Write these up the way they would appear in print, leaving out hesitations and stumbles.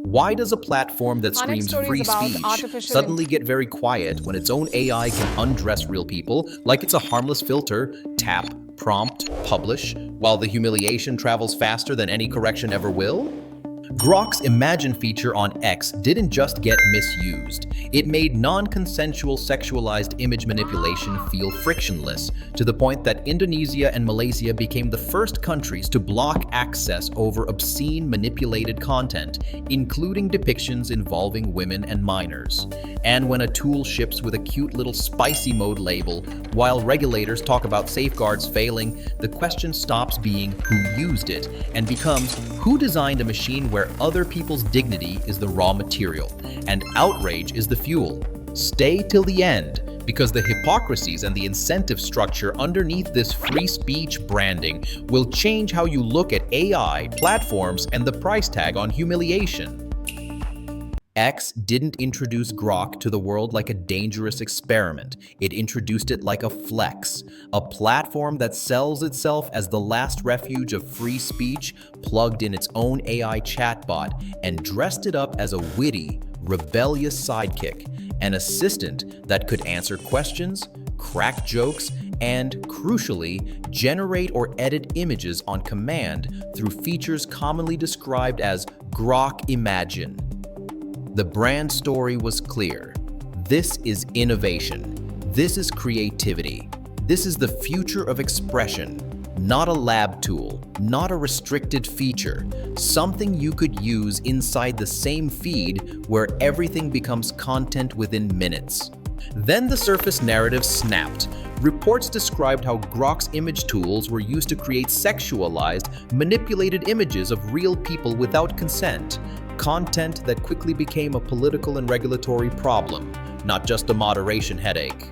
Why does a platform that Our next screams story free is about speech artificial suddenly get very quiet when its own AI can undress real people like it's a harmless filter, tap, prompt, publish, while the humiliation travels faster than any correction ever will? Grok's Imagine feature on X didn't just get misused. It made non-consensual sexualized image manipulation feel frictionless, to the point that Indonesia and Malaysia became the first countries to block access over obscene manipulated content, including depictions involving women and minors. And when a tool ships with a cute little spicy mode label, while regulators talk about safeguards failing, the question stops being who used it and becomes who designed a machine where other people's dignity is the raw material and outrage is the fuel. Stay till the end, because the hypocrisies and the incentive structure underneath this free speech branding will change how you look at AI, platforms, and the price tag on humiliation. X didn't introduce Grok to the world like a dangerous experiment. It introduced it like a flex, a platform that sells itself as the last refuge of free speech, plugged in its own AI chatbot, and dressed it up as a witty, rebellious sidekick, an assistant that could answer questions, crack jokes, and, crucially, generate or edit images on command through features commonly described as Grok Imagine. The brand story was clear. This is innovation. This is creativity. This is the future of expression. Not a lab tool, not a restricted feature, something you could use inside the same feed where everything becomes content within minutes. Then the surface narrative snapped. Reports described how Grok's image tools were used to create sexualized, manipulated images of real people without consent. Content that quickly became a political and regulatory problem, not just a moderation headache.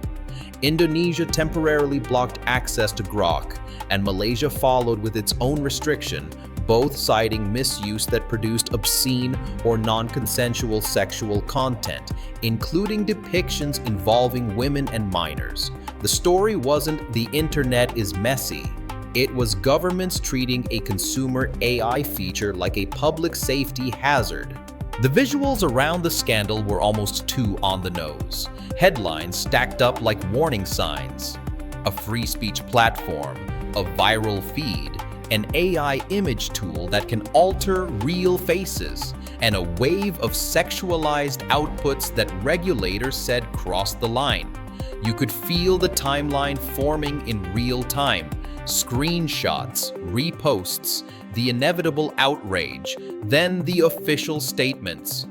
Indonesia temporarily blocked access to Grok, and Malaysia followed with its own restriction, both citing misuse that produced obscene or non-consensual sexual content, including depictions involving women and minors. The story wasn't "the internet is messy." It was governments treating a consumer AI feature like a public safety hazard. The visuals around the scandal were almost too on the nose. Headlines stacked up like warning signs. A free speech platform, a viral feed, an AI image tool that can alter real faces, and a wave of sexualized outputs that regulators said crossed the line. You could feel the timeline forming in real time. Screenshots, reposts, the inevitable outrage, then the official statements.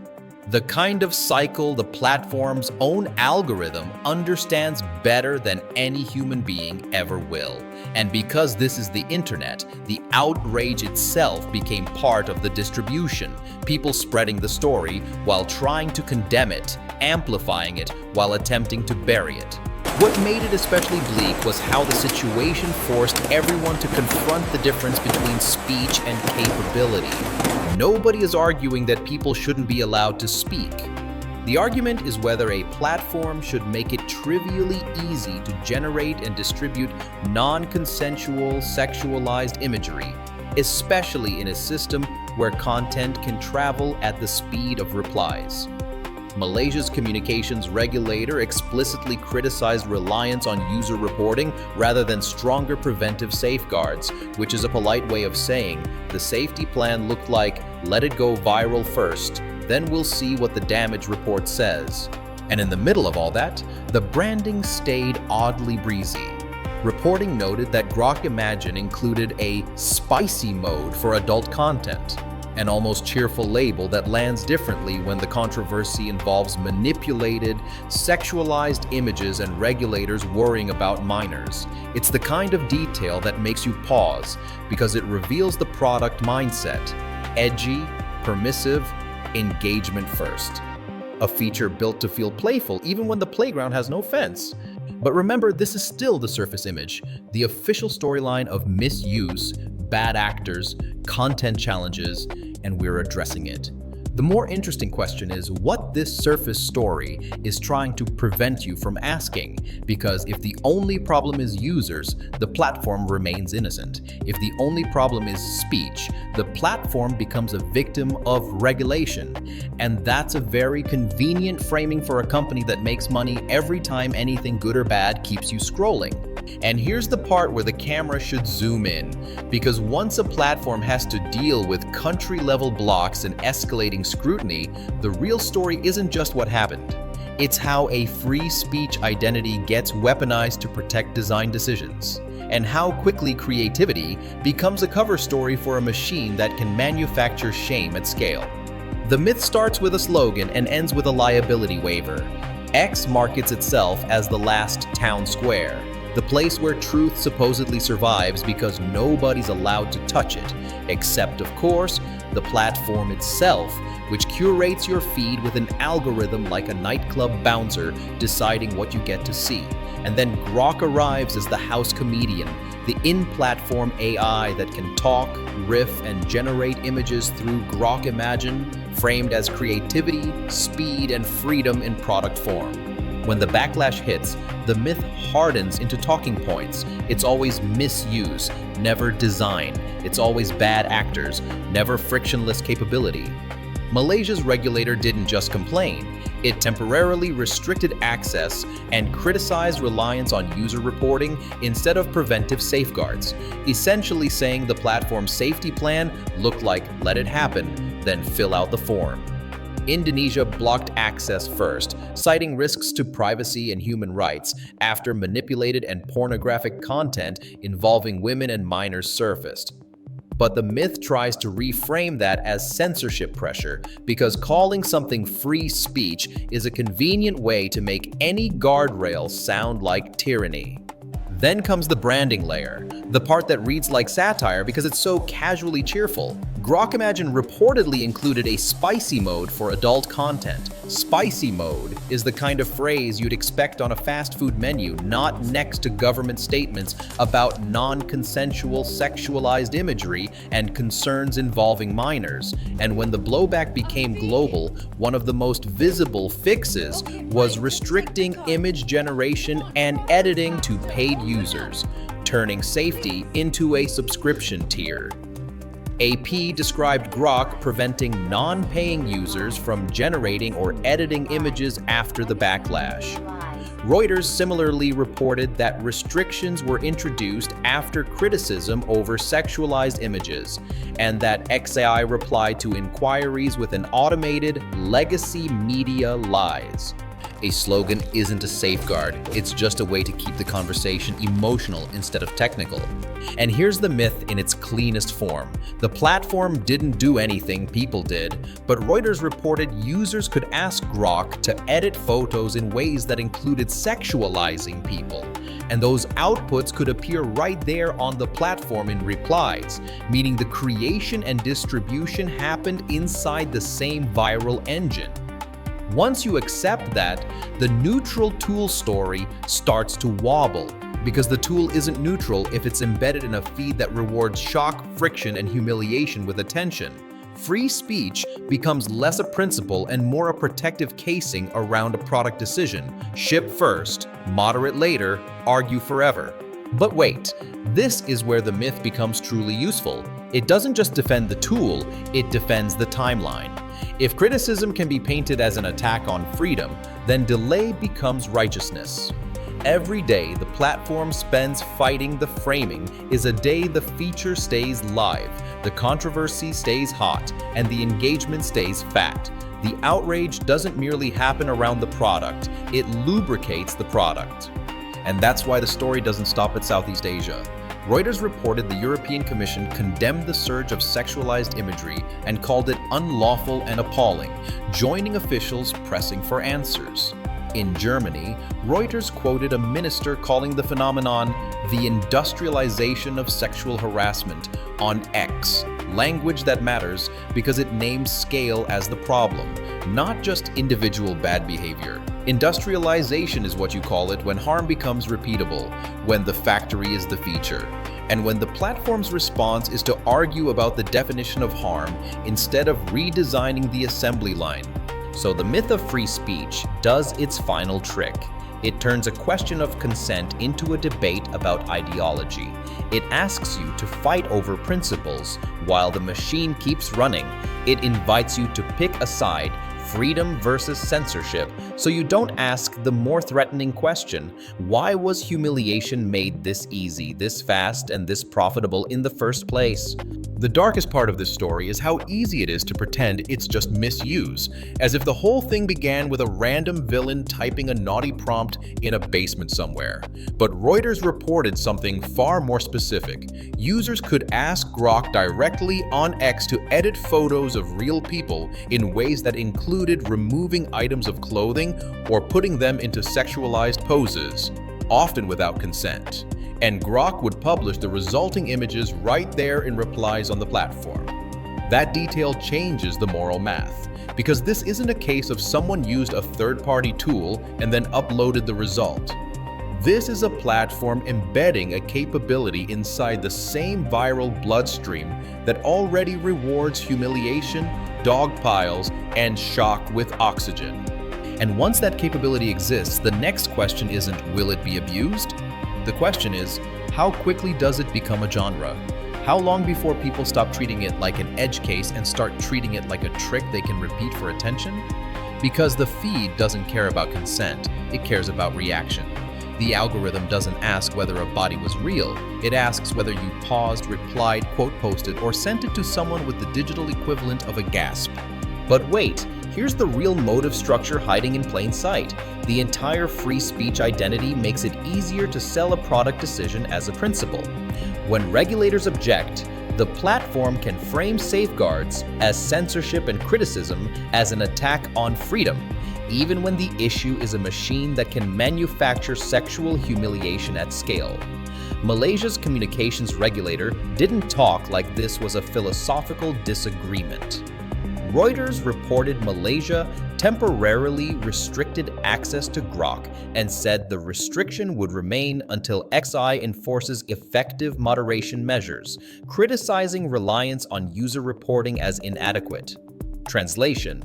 The kind of cycle the platform's own algorithm understands better than any human being ever will. And because this is the internet, the outrage itself became part of the distribution, people spreading the story while trying to condemn it, amplifying it while attempting to bury it. What made it especially bleak was how the situation forced everyone to confront the difference between speech and capability. Nobody is arguing that people shouldn't be allowed to speak. The argument is whether a platform should make it trivially easy to generate and distribute non-consensual sexualized imagery, especially in a system where content can travel at the speed of replies. Malaysia's communications regulator explicitly criticized reliance on user reporting rather than stronger preventive safeguards, which is a polite way of saying the safety plan looked like let it go viral first, then we'll see what the damage report says. And in the middle of all that, the branding stayed oddly breezy. Reporting noted that Grok Imagine included a spicy mode for adult content, an almost cheerful label that lands differently when the controversy involves manipulated, sexualized images and regulators worrying about minors. It's the kind of detail that makes you pause because it reveals the product mindset: edgy, permissive, engagement first. A feature built to feel playful even when the playground has no fence. But remember, this is still the surface image, the official storyline of misuse, bad actors, content challenges, and we're addressing it. The more interesting question is what this surface story is trying to prevent you from asking, because if the only problem is users, the platform remains innocent. If the only problem is speech, the platform becomes a victim of regulation. And that's a very convenient framing for a company that makes money every time anything good or bad keeps you scrolling. And here's the part where the camera should zoom in, because once a platform has to deal with country-level blocks and escalating scrutiny, the real story isn't just what happened. It's how a free speech identity gets weaponized to protect design decisions, and how quickly creativity becomes a cover story for a machine that can manufacture shame at scale. The myth starts with a slogan and ends with a liability waiver. X markets itself as the last town square, the place where truth supposedly survives because nobody's allowed to touch it, except, of course, the platform itself, which curates your feed with an algorithm like a nightclub bouncer deciding what you get to see. And then Grok arrives as the house comedian, the in-platform AI that can talk, riff, and generate images through Grok Imagine, framed as creativity, speed, and freedom in product form. When the backlash hits, the myth hardens into talking points. It's always misuse, never design. It's always bad actors, never frictionless capability. Malaysia's regulator didn't just complain. It temporarily restricted access and criticized reliance on user reporting instead of preventive safeguards, essentially saying the platform's safety plan looked like let it happen, then fill out the form. Indonesia blocked access first, citing risks to privacy and human rights after manipulated and pornographic content involving women and minors surfaced. But the myth tries to reframe that as censorship pressure, because calling something free speech is a convenient way to make any guardrail sound like tyranny. Then comes the branding layer, the part that reads like satire because it's so casually cheerful. Grok Imagine reportedly included a spicy mode for adult content. Spicy mode is the kind of phrase you'd expect on a fast food menu, not next to government statements about non-consensual sexualized imagery and concerns involving minors. And when the blowback became global, one of the most visible fixes was restricting image generation and editing to paid users, turning safety into a subscription tier. AP described Grok preventing non-paying users from generating or editing images after the backlash. Reuters similarly reported that restrictions were introduced after criticism over sexualized images, and that XAI replied to inquiries with an automated legacy media lies. A slogan isn't a safeguard, it's just a way to keep the conversation emotional instead of technical. And here's the myth in its cleanest form. The platform didn't do anything, people did, but Reuters reported users could ask Grok to edit photos in ways that included sexualizing people. And those outputs could appear right there on the platform in replies, meaning the creation and distribution happened inside the same viral engine. Once you accept that, the neutral tool story starts to wobble, because the tool isn't neutral if it's embedded in a feed that rewards shock, friction, and humiliation with attention. Free speech becomes less a principle and more a protective casing around a product decision. Ship first, moderate later, argue forever. But wait, this is where the myth becomes truly useful. It doesn't just defend the tool, it defends the timeline. If criticism can be painted as an attack on freedom, then delay becomes righteousness. Every day the platform spends fighting the framing is a day the feature stays live, the controversy stays hot, and the engagement stays fat. The outrage doesn't merely happen around the product, it lubricates the product. And that's why the story doesn't stop at Southeast Asia. Reuters reported the European Commission condemned the surge of sexualized imagery and called it unlawful and appalling, joining officials pressing for answers. In Germany, Reuters quoted a minister calling the phenomenon the industrialization of sexual harassment on X, language that matters because it names scale as the problem, not just individual bad behavior. Industrialization is what you call it when harm becomes repeatable, when the factory is the feature, and when the platform's response is to argue about the definition of harm instead of redesigning the assembly line. So the myth of free speech does its final trick. It turns a question of consent into a debate about ideology. It asks you to fight over principles while the machine keeps running. It invites you to pick a side, freedom versus censorship, so you don't ask the more threatening question: why was humiliation made this easy, this fast, and this profitable in the first place? The darkest part of this story is how easy it is to pretend it's just misuse, as if the whole thing began with a random villain typing a naughty prompt in a basement somewhere. But Reuters reported something far more specific. Users could ask Grok directly on X to edit photos of real people in ways that included removing items of clothing or putting them into sexualized poses, often without consent. And Grok would publish the resulting images right there in replies on the platform. That detail changes the moral math, because this isn't a case of someone used a third-party tool and then uploaded the result. This is a platform embedding a capability inside the same viral bloodstream that already rewards humiliation, dog piles, and shock with oxygen. And once that capability exists, the next question isn't, will it be abused? The question is, how quickly does it become a genre? How long before people stop treating it like an edge case and start treating it like a trick they can repeat for attention? Because the feed doesn't care about consent, it cares about reaction. The algorithm doesn't ask whether a body was real, it asks whether you paused, replied, quote posted, or sent it to someone with the digital equivalent of a gasp. But wait, here's the real motive structure hiding in plain sight. The entire free speech identity makes it easier to sell a product decision as a principle. When regulators object, the platform can frame safeguards as censorship and criticism as an attack on freedom, even when the issue is a machine that can manufacture sexual humiliation at scale. Malaysia's communications regulator didn't talk like this was a philosophical disagreement. Reuters reported Malaysia temporarily restricted access to Grok and said the restriction would remain until XI enforces effective moderation measures, criticizing reliance on user reporting as inadequate. Translation: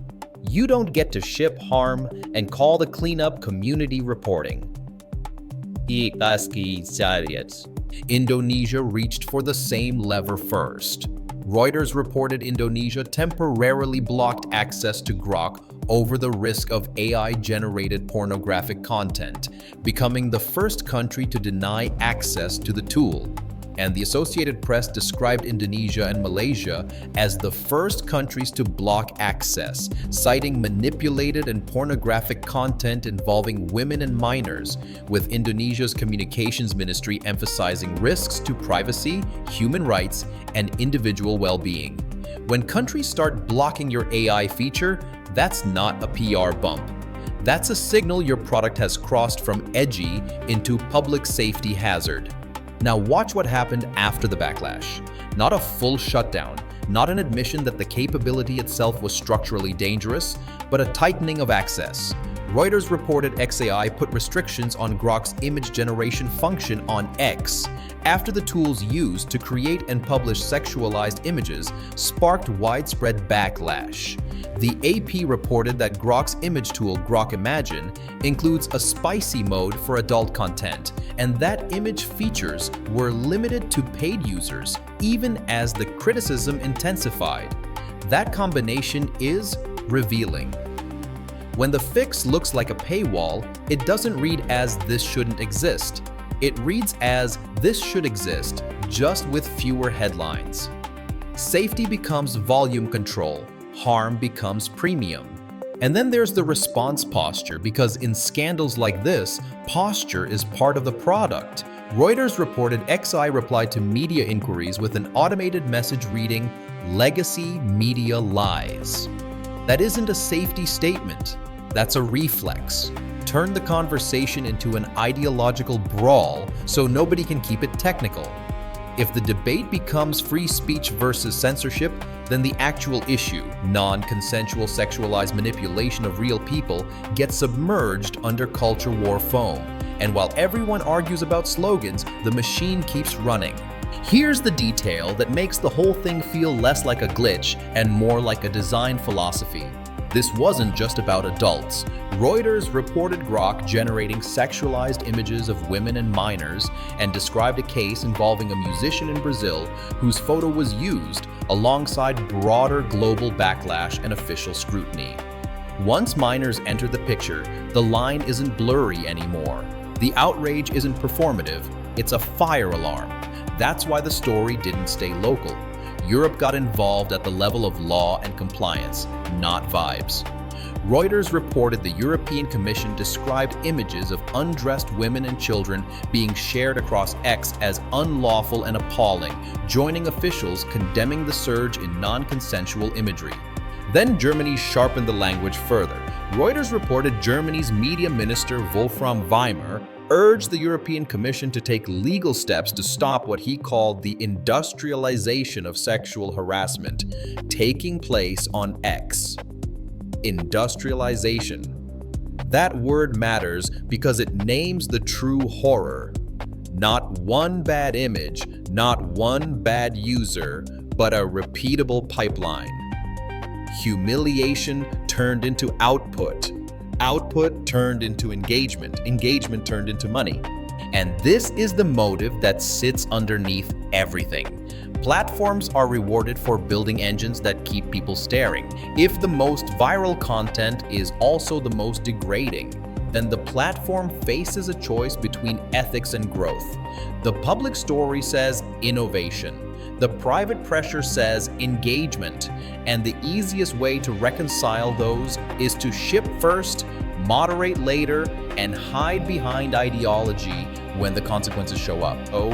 you don't get to ship harm and call the cleanup community reporting. Indonesia reached for the same lever first. Reuters reported Indonesia temporarily blocked access to Grok over the risk of AI-generated pornographic content, becoming the first country to deny access to the tool. And the Associated Press described Indonesia and Malaysia as the first countries to block access, citing manipulated and pornographic content involving women and minors, with Indonesia's communications ministry emphasizing risks to privacy, human rights, and individual well-being. When countries start blocking your AI feature, that's not a PR bump. That's a signal your product has crossed from edgy into public safety hazard. Now watch what happened after the backlash. Not a full shutdown, not an admission that the capability itself was structurally dangerous, but a tightening of access. Reuters reported XAI put restrictions on Grok's image generation function on X after the tools used to create and publish sexualized images sparked widespread backlash. The AP reported that Grok's image tool, Grok Imagine, includes a spicy mode for adult content, and that image features were limited to paid users, even as the criticism intensified. That combination is revealing. When the fix looks like a paywall, it doesn't read as "this shouldn't exist." It reads as "this should exist, just with fewer headlines." Safety becomes volume control, harm becomes premium. And then there's the response posture, because in scandals like this, posture is part of the product. Reuters reported XI replied to media inquiries with an automated message reading, "Legacy media lies." That isn't a safety statement. That's a reflex. Turn the conversation into an ideological brawl so nobody can keep it technical. If the debate becomes free speech versus censorship, then the actual issue, non-consensual sexualized manipulation of real people, gets submerged under culture war foam. And while everyone argues about slogans, the machine keeps running. Here's the detail that makes the whole thing feel less like a glitch and more like a design philosophy. This wasn't just about adults. Reuters reported Grok generating sexualized images of women and minors and described a case involving a musician in Brazil whose photo was used alongside broader global backlash and official scrutiny. Once minors enter the picture, the line isn't blurry anymore. The outrage isn't performative, it's a fire alarm. That's why the story didn't stay local. Europe got involved at the level of law and compliance, not vibes. Reuters reported the European Commission described images of undressed women and children being shared across X as unlawful and appalling, joining officials condemning the surge in non-consensual imagery. Then Germany sharpened the language further. Reuters reported Germany's media minister Wolfram Weimer urged the European Commission to take legal steps to stop what he called the industrialization of sexual harassment taking place on X. Industrialization. That word matters because it names the true horror. Not one bad image, not one bad user, but a repeatable pipeline. Humiliation turned into output. Output turned into engagement. Engagement turned into money. And this is the motive that sits underneath everything. Platforms are rewarded for building engines that keep people staring. If the most viral content is also the most degrading, then the platform faces a choice between ethics and growth. The public story says innovation. The private pressure says engagement, and the easiest way to reconcile those is to ship first, moderate later, and hide behind ideology when the consequences show up. Oh,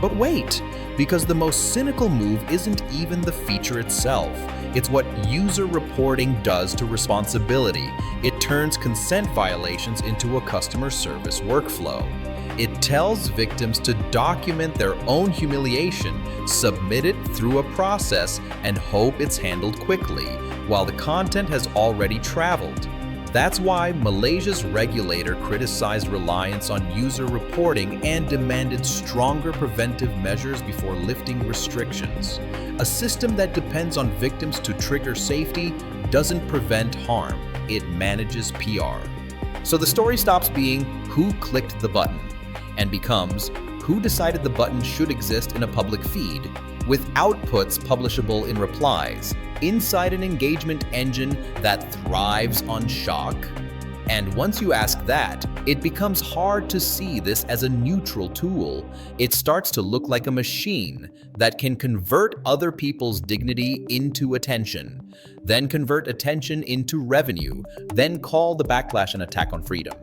but wait, because the most cynical move isn't even the feature itself. It's what user reporting does to responsibility. It turns consent violations into a customer service workflow. It tells victims to document their own humiliation, submit it through a process, and hope it's handled quickly, while the content has already traveled. That's why Malaysia's regulator criticized reliance on user reporting and demanded stronger preventive measures before lifting restrictions. A system that depends on victims to trigger safety doesn't prevent harm, it manages PR. So the story stops being who clicked the button and becomes who decided the button should exist in a public feed, with outputs publishable in replies, inside an engagement engine that thrives on shock. And once you ask that, it becomes hard to see this as a neutral tool. It starts to look like a machine that can convert other people's dignity into attention, then convert attention into revenue, then call the backlash an attack on freedom.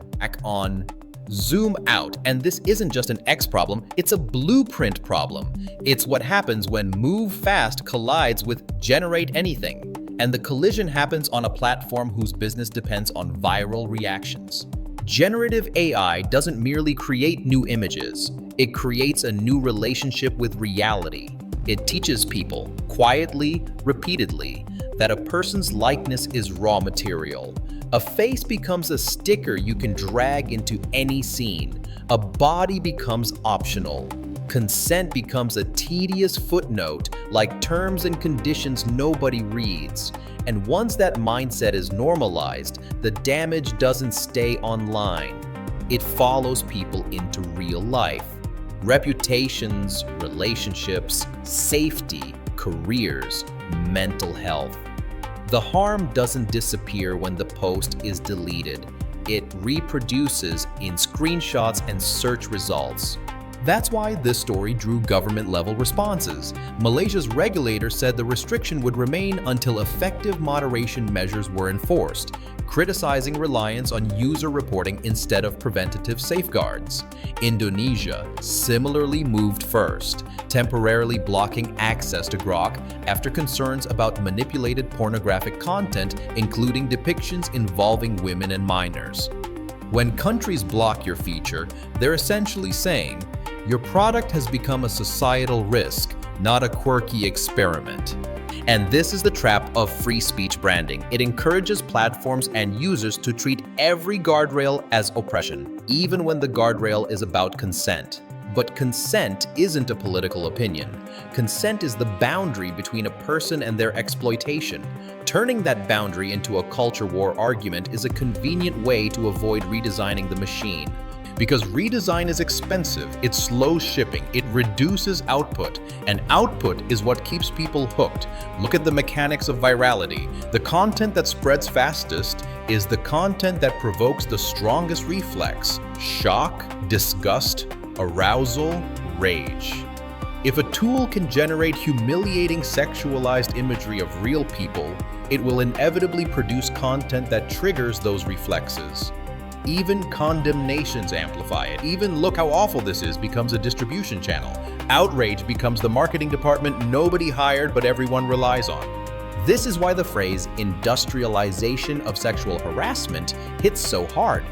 Zoom out, and this isn't just an X problem, it's a blueprint problem. It's what happens when move fast collides with generate anything, and the collision happens on a platform whose business depends on viral reactions. Generative AI doesn't merely create new images, it creates a new relationship with reality. It teaches people, quietly, repeatedly, that a person's likeness is raw material. A face becomes a sticker you can drag into any scene. A body becomes optional. Consent becomes a tedious footnote, like terms and conditions nobody reads. And once that mindset is normalized, the damage doesn't stay online. It follows people into real life. Reputations, relationships, safety, careers, mental health. The harm doesn't disappear when the post is deleted. It reproduces in screenshots and search results. That's why this story drew government-level responses. Malaysia's regulator said the restriction would remain until effective moderation measures were enforced, criticizing reliance on user reporting instead of preventative safeguards. Indonesia similarly moved first, temporarily blocking access to Grok after concerns about manipulated pornographic content, including depictions involving women and minors. When countries block your feature, they're essentially saying, Your product has become a societal risk, not a quirky experiment. And this is the trap of free speech branding. It encourages platforms and users to treat every guardrail as oppression, even when the guardrail is about consent. But consent isn't a political opinion. Consent is the boundary between a person and their exploitation. Turning that boundary into a culture war argument is a convenient way to avoid redesigning the machine. Because redesign is expensive, it slows shipping, it reduces output, and output is what keeps people hooked. Look at the mechanics of virality. The content that spreads fastest is the content that provokes the strongest reflex: shock, disgust, arousal, rage. If a tool can generate humiliating sexualized imagery of real people, it will inevitably produce content that triggers those reflexes. Even condemnations amplify it. Even "look how awful this is" becomes a distribution channel. Outrage becomes the marketing department nobody hired but everyone relies on. This is why the phrase industrialization of sexual harassment hits so hard.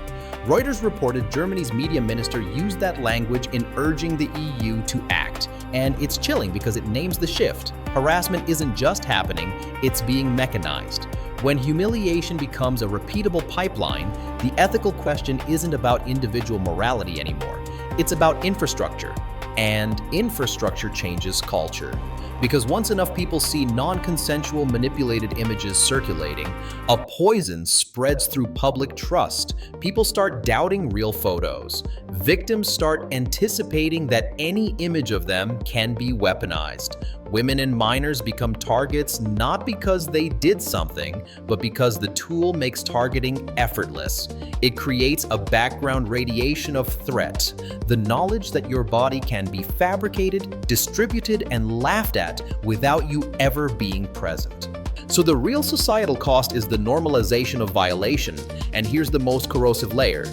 Reuters reported Germany's media minister used that language in urging the EU to act. And it's chilling because it names the shift. Harassment isn't just happening, it's being mechanized. When humiliation becomes a repeatable pipeline, the ethical question isn't about individual morality anymore. It's about infrastructure. And infrastructure changes culture. Because once enough people see non-consensual manipulated images circulating, a poison spreads through public trust. People start doubting real photos. Victims start anticipating that any image of them can be weaponized. Women and minors become targets not because they did something, but because the tool makes targeting effortless. It creates a background radiation of threat. The knowledge that your body can be fabricated, distributed, and laughed at without you ever being present. So the real societal cost is the normalization of violation, and here's the most corrosive layer.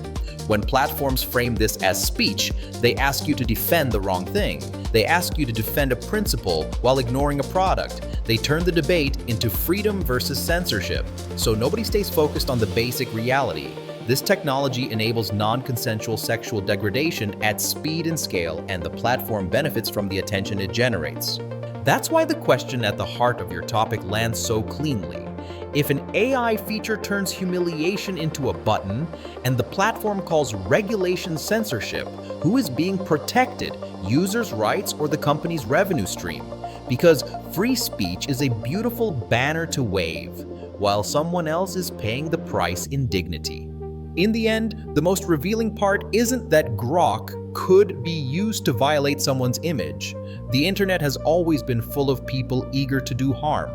When platforms frame this as speech, they ask you to defend the wrong thing. They ask you to defend a principle while ignoring a product. They turn the debate into freedom versus censorship, so nobody stays focused on the basic reality. This technology enables non-consensual sexual degradation at speed and scale, and the platform benefits from the attention it generates. That's why the question at the heart of your topic lands so cleanly. If an AI feature turns humiliation into a button, and the platform calls regulation censorship, who is being protected, users' rights or the company's revenue stream? Because free speech is a beautiful banner to wave, while someone else is paying the price in dignity. In the end, the most revealing part isn't that Grok could be used to violate someone's image. The internet has always been full of people eager to do harm.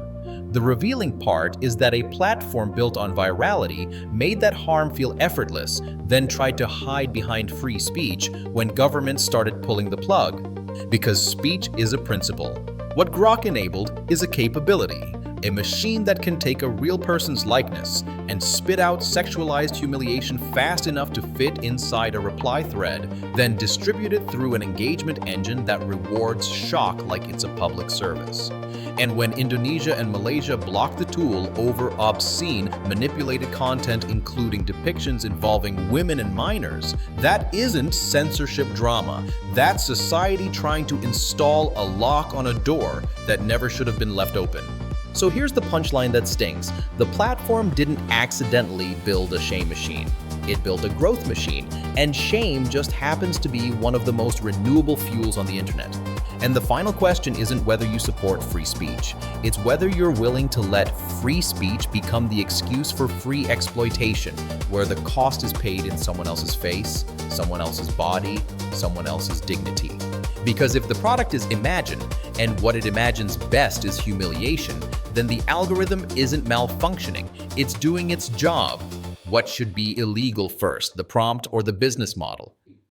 The revealing part is that a platform built on virality made that harm feel effortless, then tried to hide behind free speech when governments started pulling the plug. Because speech is a principle. What Grok enabled is a capability, a machine that can take a real person's likeness and spit out sexualized humiliation fast enough to fit inside a reply thread, then distribute it through an engagement engine that rewards shock like it's a public service. And when Indonesia and Malaysia blocked the tool over obscene, manipulated content including depictions involving women and minors, that isn't censorship drama. That's society trying to install a lock on a door that never should have been left open. So here's the punchline that stings. The platform didn't accidentally build a shame machine. It built a growth machine, and shame just happens to be one of the most renewable fuels on the internet. And the final question isn't whether you support free speech. It's whether you're willing to let free speech become the excuse for free exploitation, where the cost is paid in someone else's face, someone else's body, someone else's dignity. Because if the product is imagined, and what it imagines best is humiliation, then the algorithm isn't malfunctioning, it's doing its job. What should be illegal first, the prompt or the business model?